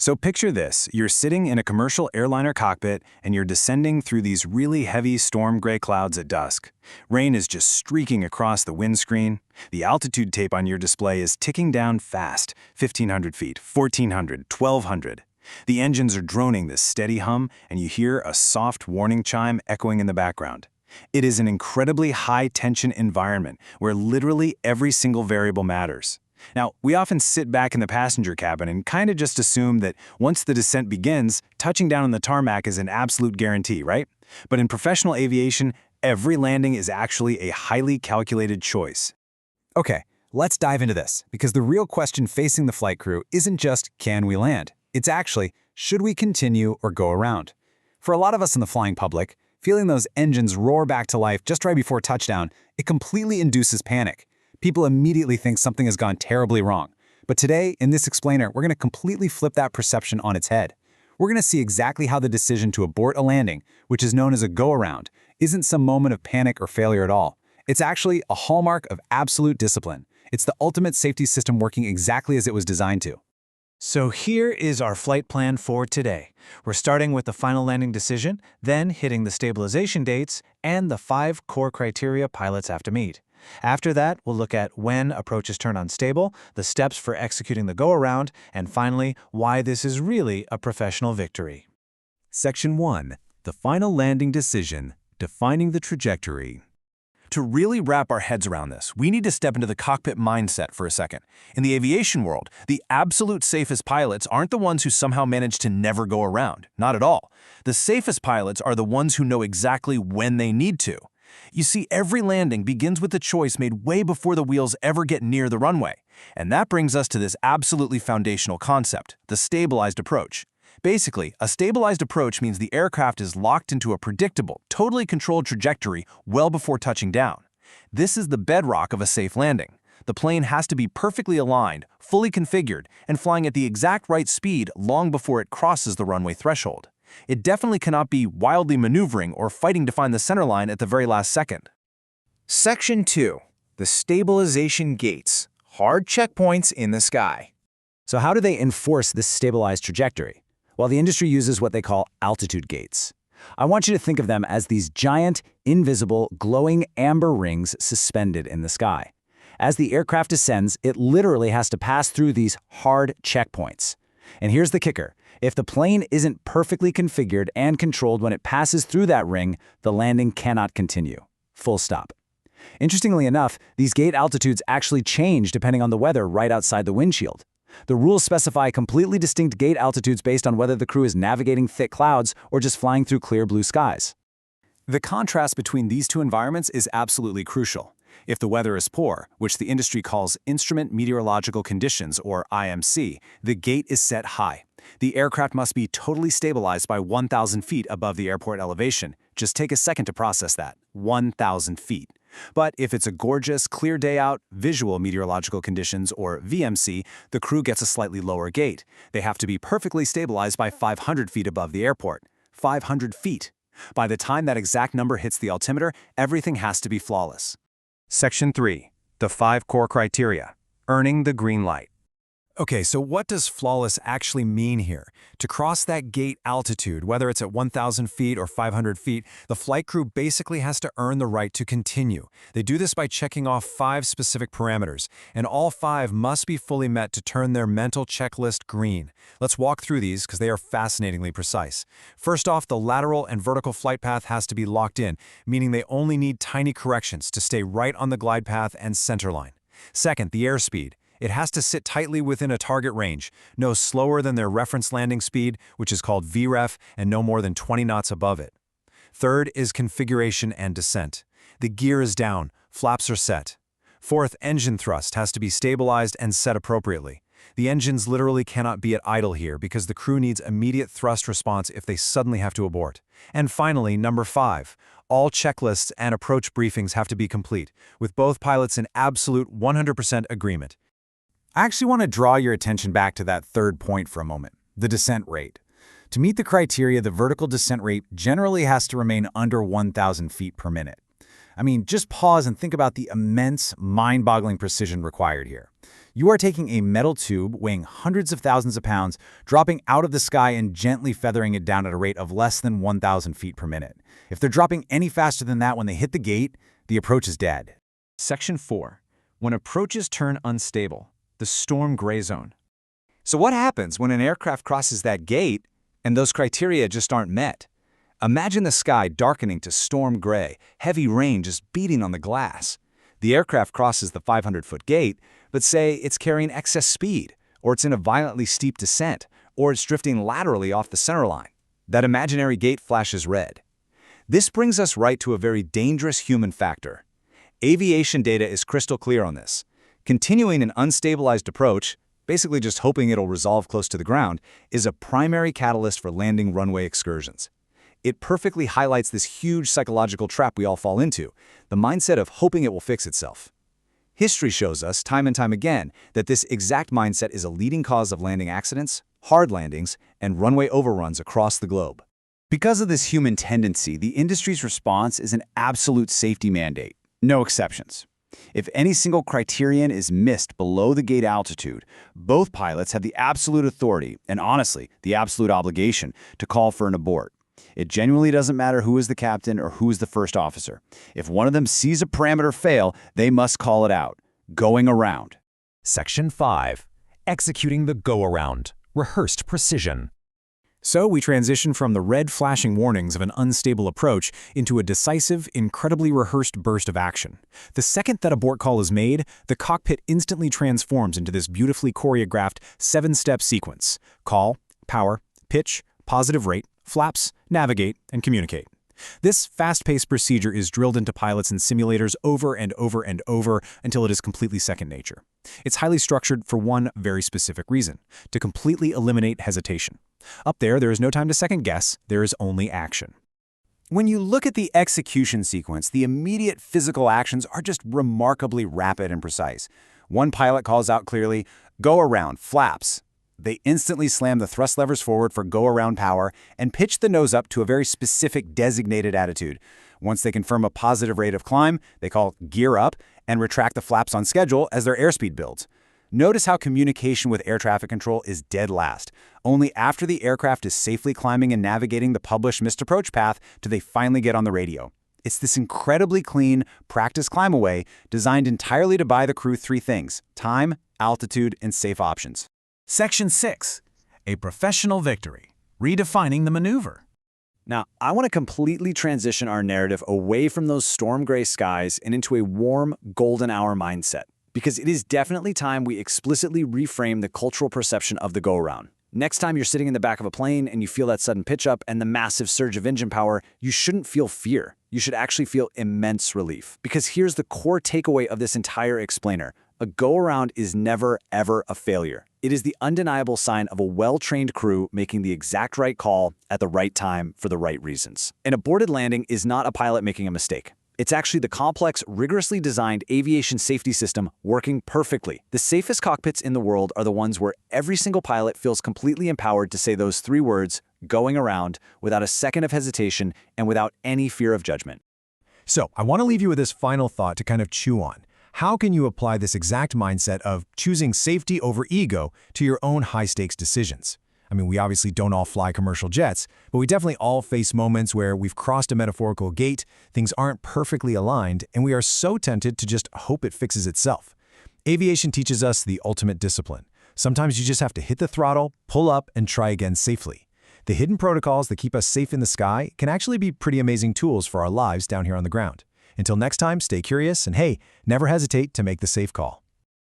So picture this, you're sitting in a commercial airliner cockpit and you're descending through these really heavy storm gray clouds at dusk. Rain is just streaking across the windscreen. The altitude tape on your display is ticking down fast, 1,500 feet, 1,400, 1,200. The engines are droning this steady hum and you hear a soft warning chime echoing in the background. It is an incredibly high-tension environment where literally every single variable matters. Now, we often sit back in the passenger cabin and kind of just assume that once the descent begins, touching down on the tarmac is an absolute guarantee, right? But in professional aviation, every landing is actually a highly calculated choice. Okay, let's dive into this, because the real question facing the flight crew isn't just, can we land? It's actually, should we continue or go around? For a lot of us in the flying public, feeling those engines roar back to life just right before touchdown, it completely induces panic. People immediately think something has gone terribly wrong. But today, in this explainer, we're going to completely flip that perception on its head. We're going to see exactly how the decision to abort a landing, which is known as a go-around, isn't some moment of panic or failure at all. It's actually a hallmark of absolute discipline. It's the ultimate safety system working exactly as it was designed to. So here is our flight plan for today. We're starting with the final landing decision, then hitting the stabilization dates and the 5 core criteria pilots have to meet. After that, we'll look at when approaches turn unstable, the steps for executing the go-around, and finally, why this is really a professional victory. Section 1. The final landing decision, defining the trajectory. To really wrap our heads around this, we need to step into the cockpit mindset for a second. In the aviation world, the absolute safest pilots aren't the ones who somehow manage to never go around. Not at all. The safest pilots are the ones who know exactly when they need to. You see, every landing begins with a choice made way before the wheels ever get near the runway. And that brings us to this absolutely foundational concept, the stabilized approach. Basically, a stabilized approach means the aircraft is locked into a predictable, totally controlled trajectory well before touching down. This is the bedrock of a safe landing. The plane has to be perfectly aligned, fully configured, and flying at the exact right speed long before it crosses the runway threshold. It definitely cannot be wildly maneuvering or fighting to find the center line at the very last second. Section 2. The stabilization gates. Hard checkpoints in the sky. So how do they enforce this stabilized trajectory? Well, the industry uses what they call altitude gates. I want you to think of them as these giant, invisible, glowing amber rings suspended in the sky. As the aircraft descends, it literally has to pass through these hard checkpoints. And here's the kicker. If the plane isn't perfectly configured and controlled when it passes through that ring, the landing cannot continue. Full stop. Interestingly enough, these gate altitudes actually change depending on the weather right outside the windshield. The rules specify completely distinct gate altitudes based on whether the crew is navigating thick clouds or just flying through clear blue skies. The contrast between these two environments is absolutely crucial. If the weather is poor, which the industry calls Instrument Meteorological Conditions, or IMC, the gate is set high. The aircraft must be totally stabilized by 1,000 feet above the airport elevation. Just take a second to process that. 1,000 feet. But if it's a gorgeous, clear day out, Visual Meteorological Conditions, or VMC, the crew gets a slightly lower gate. They have to be perfectly stabilized by 500 feet above the airport. 500 feet. By the time that exact number hits the altimeter, everything has to be flawless. Section 3. The 5 core criteria, earning the green light. Okay, so what does flawless actually mean here? To cross that gate altitude, whether it's at 1,000 feet or 500 feet, the flight crew basically has to earn the right to continue. They do this by checking off 5 specific parameters, and all 5 must be fully met to turn their mental checklist green. Let's walk through these because they are fascinatingly precise. First off, the lateral and vertical flight path has to be locked in, meaning they only need tiny corrections to stay right on the glide path and center line. Second, the airspeed. It has to sit tightly within a target range, no slower than their reference landing speed, which is called VREF, and no more than 20 knots above it. Third is configuration and descent. The gear is down, flaps are set. Fourth, engine thrust has to be stabilized and set appropriately. The engines literally cannot be at idle here because the crew needs immediate thrust response if they suddenly have to abort. And finally, number 5, all checklists and approach briefings have to be complete, with both pilots in absolute 100% agreement. I actually want to draw your attention back to that third point for a moment, the descent rate. To meet the criteria, the vertical descent rate generally has to remain under 1,000 feet per minute. I mean, just pause and think about the immense, mind-boggling precision required here. You are taking a metal tube weighing hundreds of thousands of pounds, dropping out of the sky and gently feathering it down at a rate of less than 1,000 feet per minute. If they're dropping any faster than that when they hit the gate, the approach is dead. Section 4. When approaches turn unstable, the storm gray zone. So what happens when an aircraft crosses that gate and those criteria just aren't met? Imagine the sky darkening to storm gray, heavy rain just beating on the glass. The aircraft crosses the 500-foot gate, but say it's carrying excess speed, or it's in a violently steep descent, or it's drifting laterally off the center line. That imaginary gate flashes red. This brings us right to a very dangerous human factor. Aviation data is crystal clear on this. Continuing an unstabilized approach, basically just hoping it'll resolve close to the ground, is a primary catalyst for landing runway excursions. It perfectly highlights this huge psychological trap we all fall into, the mindset of hoping it will fix itself. History shows us time and time again that this exact mindset is a leading cause of landing accidents, hard landings, and runway overruns across the globe. Because of this human tendency, the industry's response is an absolute safety mandate, no exceptions. If any single criterion is missed below the gate altitude, both pilots have the absolute authority, and honestly, the absolute obligation, to call for an abort. It genuinely doesn't matter who is the captain or who is the first officer. If one of them sees a parameter fail, they must call it out. Going around. Section 5. Executing the go-around. Rehearsed precision. So we transition from the red flashing warnings of an unstable approach into a decisive, incredibly rehearsed burst of action. The second that abort call is made, the cockpit instantly transforms into this beautifully choreographed 7-step sequence. Call, power, pitch, positive rate, flaps, navigate, and communicate. This fast-paced procedure is drilled into pilots and simulators over and over and over until it is completely second nature. It's highly structured for one very specific reason: to completely eliminate hesitation. Up there is no time to second guess, there is only action. When you look at the execution sequence, the immediate physical actions are just remarkably rapid and precise. One pilot calls out clearly, "Go around, flaps." They instantly slam the thrust levers forward for go-around power and pitch the nose up to a very specific designated attitude. Once they confirm a positive rate of climb, they call gear up and retract the flaps on schedule as their airspeed builds. Notice how communication with air traffic control is dead last. Only after the aircraft is safely climbing and navigating the published missed approach path do they finally get on the radio. It's this incredibly clean, practice climb away designed entirely to buy the crew 3 things: time, altitude, and safe options. Section 6. A professional victory. Redefining the maneuver. Now, I want to completely transition our narrative away from those storm gray skies and into a warm, golden hour mindset, because it is definitely time we explicitly reframe the cultural perception of the go-around. Next time you're sitting in the back of a plane and you feel that sudden pitch up and the massive surge of engine power, you shouldn't feel fear. You should actually feel immense relief. Because here's the core takeaway of this entire explainer. A go-around is never, ever a failure. It is the undeniable sign of a well-trained crew making the exact right call at the right time for the right reasons. An aborted landing is not a pilot making a mistake. It's actually the complex, rigorously designed aviation safety system working perfectly. The safest cockpits in the world are the ones where every single pilot feels completely empowered to say those 3 words, going around, without a second of hesitation and without any fear of judgment. So, I want to leave you with this final thought to kind of chew on. How can you apply this exact mindset of choosing safety over ego to your own high-stakes decisions? I mean, we obviously don't all fly commercial jets, but we definitely all face moments where we've crossed a metaphorical gate, things aren't perfectly aligned, and we are so tempted to just hope it fixes itself. Aviation teaches us the ultimate discipline. Sometimes you just have to hit the throttle, pull up, and try again safely. The hidden protocols that keep us safe in the sky can actually be pretty amazing tools for our lives down here on the ground. Until next time, stay curious and hey, never hesitate to make the safe call.